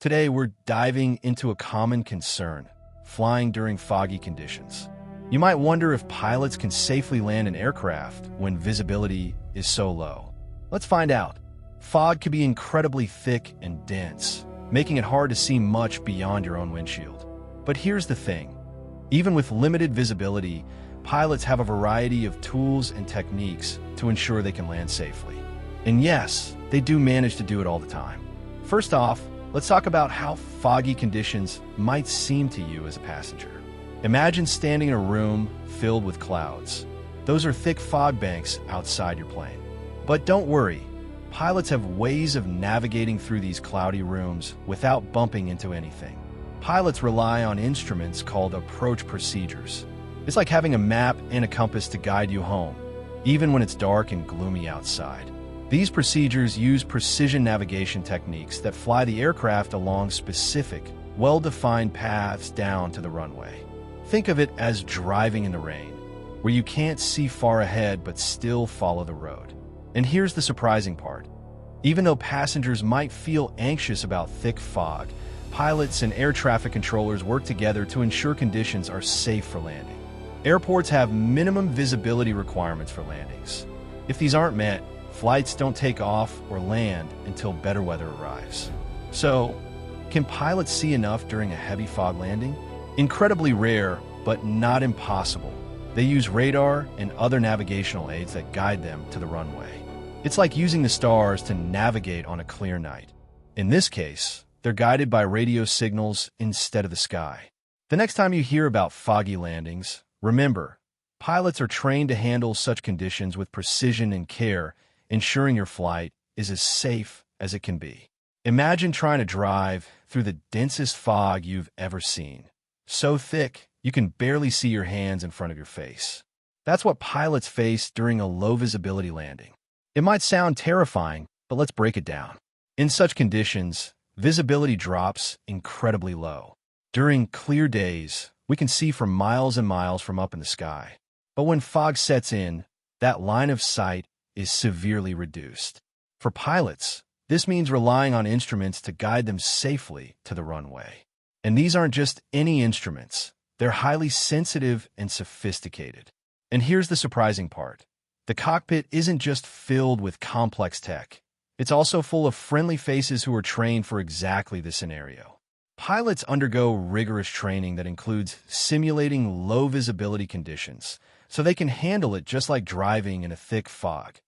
Today, we're diving into a common concern, flying during foggy conditions. You might wonder if pilots can safely land an aircraft when visibility is so low. Let's find out. Fog can be incredibly thick and dense, making it hard to see much beyond your own windshield. But here's the thing. Even with limited visibility, pilots have a variety of tools and techniques to ensure they can land safely. And yes, they do manage to do it all the time. First off, let's talk about how foggy conditions might seem to you as a passenger. Imagine standing in a room filled with clouds. Those are thick fog banks outside your plane. But don't worry, pilots have ways of navigating through these cloudy rooms without bumping into anything. Pilots rely on instruments called approach procedures. It's like having a map and a compass to guide you home, even when it's dark and gloomy outside. These procedures use precision navigation techniques that fly the aircraft along specific, well-defined paths down to the runway. Think of it as driving in the rain, where you can't see far ahead but still follow the road. And here's the surprising part. Even though passengers might feel anxious about thick fog, pilots and air traffic controllers work together to ensure conditions are safe for landing. Airports have minimum visibility requirements for landings. If these aren't met, flights don't take off or land until better weather arrives. So, can pilots see enough during a heavy fog landing? Incredibly rare, but not impossible. They use radar and other navigational aids that guide them to the runway. It's like using the stars to navigate on a clear night. In this case, they're guided by radio signals instead of the sky. The next time you hear about foggy landings, remember, pilots are trained to handle such conditions with precision and care, ensuring your flight is as safe as it can be. Imagine trying to drive through the densest fog you've ever seen. So thick, you can barely see your hands in front of your face. That's what pilots face during a low-visibility landing. It might sound terrifying, but let's break it down. In such conditions, visibility drops incredibly low. During clear days, we can see for miles and miles from up in the sky. But when fog sets in, that line of sight is severely reduced. For pilots, this means relying on instruments to guide them safely to the runway. And these aren't just any instruments. They're highly sensitive and sophisticated. And here's the surprising part. The cockpit isn't just filled with complex tech. It's also full of friendly faces who are trained for exactly this scenario. Pilots undergo rigorous training that includes simulating low visibility conditions, so they can handle it just like driving in a thick fog,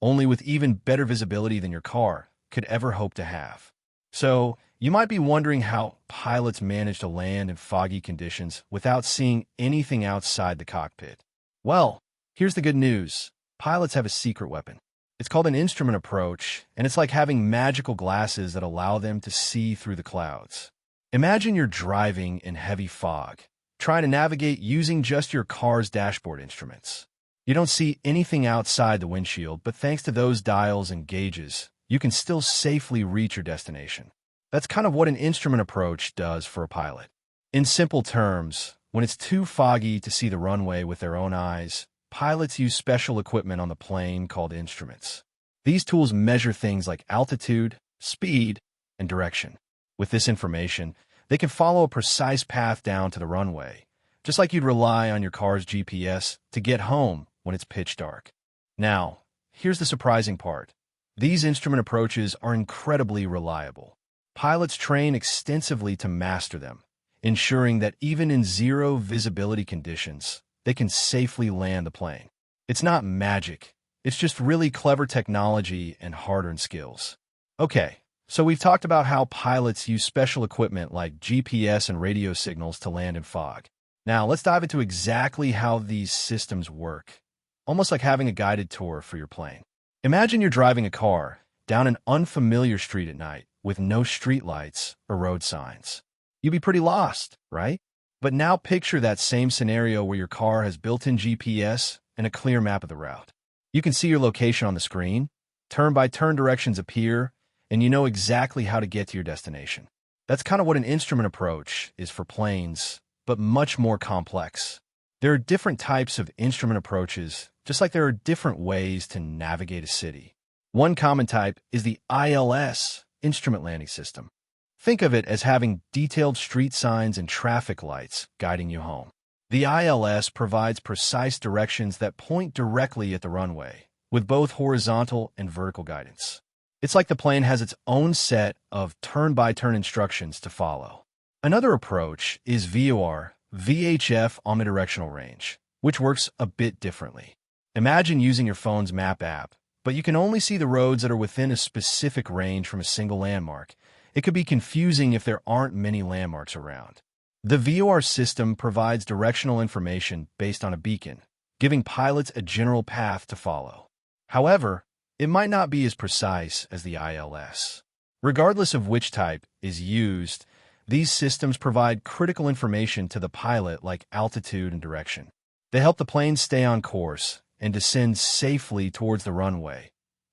only with even better visibility than your car could ever hope to have. So, you might be wondering how pilots manage to land in foggy conditions without seeing anything outside the cockpit. Well, here's the good news. Pilots have a secret weapon. It's called an instrument approach, and it's like having magical glasses that allow them to see through the clouds. Imagine you're driving in heavy fog, trying to navigate using just your car's dashboard instruments. You don't see anything outside the windshield, but thanks to those dials and gauges, you can still safely reach your destination. That's kind of what an instrument approach does for a pilot. In simple terms, when it's too foggy to see the runway with their own eyes, pilots use special equipment on the plane called instruments. These tools measure things like altitude, speed, and direction. With this information, they can follow a precise path down to the runway, just like you'd rely on your car's GPS to get home when it's pitch dark. Now, here's the surprising part. These instrument approaches are incredibly reliable. Pilots train extensively to master them, ensuring that even in zero visibility conditions, they can safely land the plane. It's not magic. It's just really clever technology and hard-earned skills. Okay. So we've talked about how pilots use special equipment like GPS and radio signals to land in fog. Now, let's dive into exactly how these systems work, almost like having a guided tour for your plane. Imagine you're driving a car down an unfamiliar street at night with no streetlights or road signs. You'd be pretty lost, right? But now picture that same scenario where your car has built-in GPS and a clear map of the route. You can see your location on the screen, turn-by-turn directions appear, and you know exactly how to get to your destination. That's kind of what an instrument approach is for planes, but much more complex. There are different types of instrument approaches, just like there are different ways to navigate a city. One common type is the ILS, Instrument Landing System. Think of it as having detailed street signs and traffic lights guiding you home. The ILS provides precise directions that point directly at the runway, with both horizontal and vertical guidance. It's like the plane has its own set of turn-by-turn instructions to follow. Another approach is VOR, VHF omnidirectional range, which works a bit differently. Imagine using your phone's map app, but you can only see the roads that are within a specific range from a single landmark. It could be confusing if there aren't many landmarks around. The VOR system provides directional information based on a beacon, giving pilots a general path to follow. However, it might not be as precise as the ILS. Regardless of which type is used, these systems provide critical information to the pilot like altitude and direction. They help the plane stay on course and descend safely towards the runway,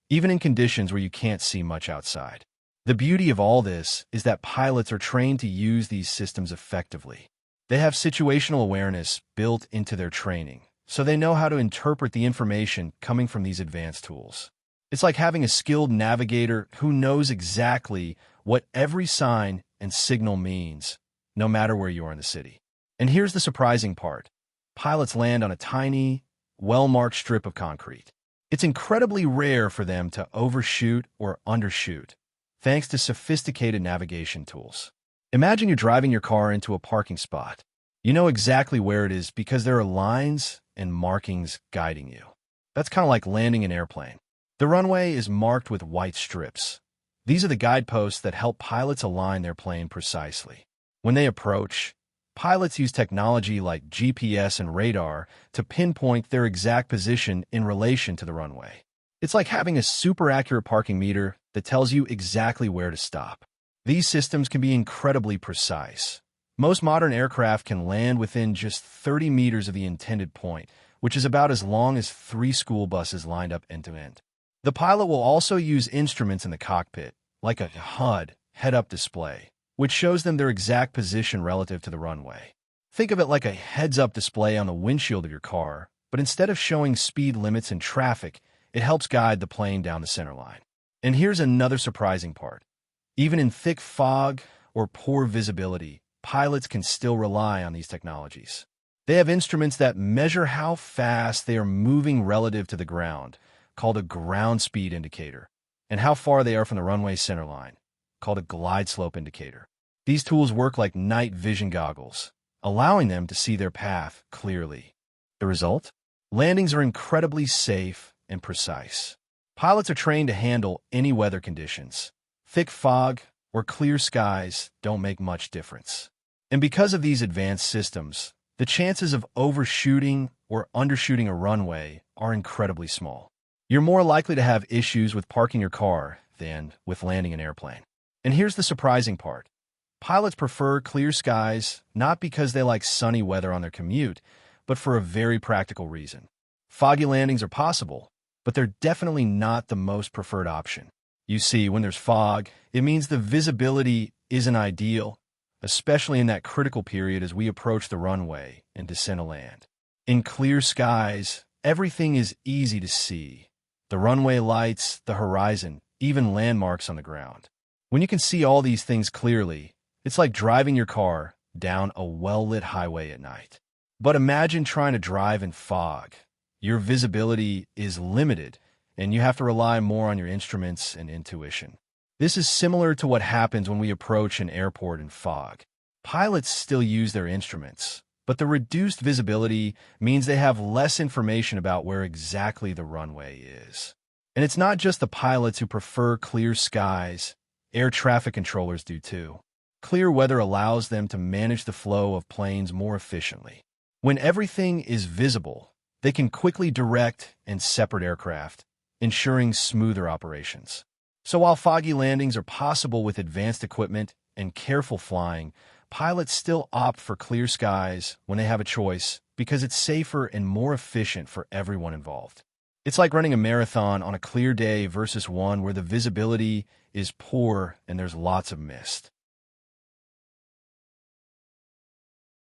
even in conditions where you can't see much outside. The beauty of all this is that pilots are trained to use these systems effectively. They have situational awareness built into their training, so they know how to interpret the information coming from these advanced tools. It's like having a skilled navigator who knows exactly what every sign and signal means, no matter where you are in the city. And here's the surprising part. Pilots land on a tiny, well-marked strip of concrete. It's incredibly rare for them to overshoot or undershoot, thanks to sophisticated navigation tools. Imagine you're driving your car into a parking spot. You know exactly where it is because there are lines and markings guiding you. That's kind of like landing an airplane. The runway is marked with white strips. These are the guideposts that help pilots align their plane precisely. When they approach, pilots use technology like GPS and radar to pinpoint their exact position in relation to the runway. It's like having a super accurate parking meter that tells you exactly where to stop. These systems can be incredibly precise. Most modern aircraft can land within just 30 meters of the intended point, which is about as long as 3 school buses lined up end to end. The pilot will also use instruments in the cockpit, like a HUD, head-up display, which shows them their exact position relative to the runway. Think of it like a heads-up display on the windshield of your car, but instead of showing speed limits and traffic, it helps guide the plane down the center line. And here's another surprising part. Even in thick fog or poor visibility, pilots can still rely on these technologies. They have instruments that measure how fast they are moving relative to the ground, called a ground speed indicator, and how far they are from the runway center line, called a glide slope indicator. These tools work like night vision goggles, allowing them to see their path clearly. The result? Landings are incredibly safe and precise. Pilots are trained to handle any weather conditions. Thick fog or clear skies don't make much difference. And because of these advanced systems, the chances of overshooting or undershooting a runway are incredibly small. You're more likely to have issues with parking your car than with landing an airplane. And here's the surprising part. Pilots prefer clear skies not because they like sunny weather on their commute, but for a very practical reason. Foggy landings are possible, but they're definitely not the most preferred option. You see, when there's fog, it means the visibility isn't ideal, especially in that critical period as we approach the runway and descend to land. In clear skies, everything is easy to see. The runway lights, the horizon, even landmarks on the ground. When you can see all these things clearly, it's like driving your car down a well-lit highway at night. But imagine trying to drive in fog. Your visibility is limited, and you have to rely more on your instruments and intuition. This is similar to what happens when we approach an airport in fog. Pilots still use their instruments, but the reduced visibility means they have less information about where exactly the runway is. And it's not just the pilots who prefer clear skies. Air traffic controllers do too. Clear weather allows them to manage the flow of planes more efficiently. When everything is visible, they can quickly direct and separate aircraft, ensuring smoother operations. So while foggy landings are possible with advanced equipment and careful flying, pilots still opt for clear skies when they have a choice because it's safer and more efficient for everyone involved. It's like running a marathon on a clear day versus one where the visibility is poor and there's lots of mist.